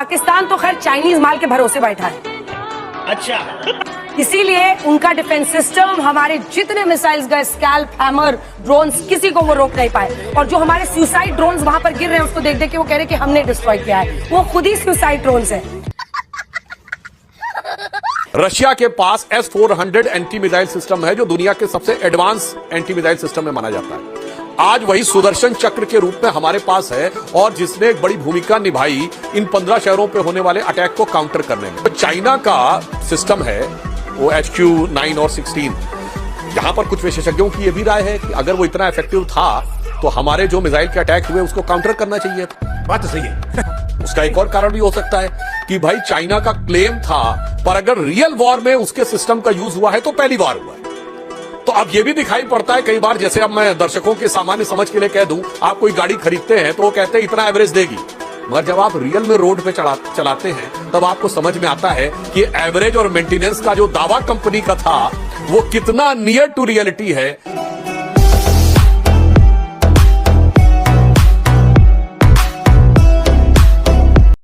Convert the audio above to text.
पाकिस्तान तो खैर चाइनीज माल के भरोसे बैठा है। अच्छा। इसीलिए उनका डिफेंस सिस्टम, हमारे जितने मिसाइल्स गए, स्कैल्प, हैमर, ड्रोन्स, किसी को वो रोक नहीं पाए। और जो हमारे सुसाइड ड्रोन्स वहां पर गिर रहे हैं उसको देख देख के वो कह रहे हैं कि हमने डिस्ट्रॉय किया है। वो खुद ही सुसाइड ड्रोन्स है। रशिया के पास S-400 एंटी मिसाइल सिस्टम है जो दुनिया के सबसे एडवांस एंटी मिसाइल सिस्टम में माना जाता है। आज वही सुदर्शन चक्र के रूप में हमारे पास है और जिसने एक बड़ी भूमिका निभाई इन 15 शहरों पे होने वाले अटैक को काउंटर करने में। तो चाइना का सिस्टम है वो HQ-9 और 16। यहां पर कुछ विशेषज्ञों की यह भी राय है कि अगर वो इतना इफेक्टिव था तो हमारे जो मिसाइल के अटैक हुए उसको काउंटर करना चाहिए। बात तो सही है। उसका एक और कारण भी हो सकता है कि भाई चाइना का क्लेम था, पर अगर रियल वॉर में उसके सिस्टम का यूज हुआ है तो पहली बार हुआ है। तो अब यह भी दिखाई पड़ता है कई बार, जैसे अब मैं दर्शकों के सामान्य समझ के लिए कह दूं, आप कोई गाड़ी खरीदते हैं तो वो कहते हैं इतना एवरेज देगी, मगर जब आप रियल में रोड पे चलाते हैं तब आपको समझ में आता है कि एवरेज और मेंटेनेंस का जो दावा कंपनी का था वो कितना नियर टू रियलिटी है।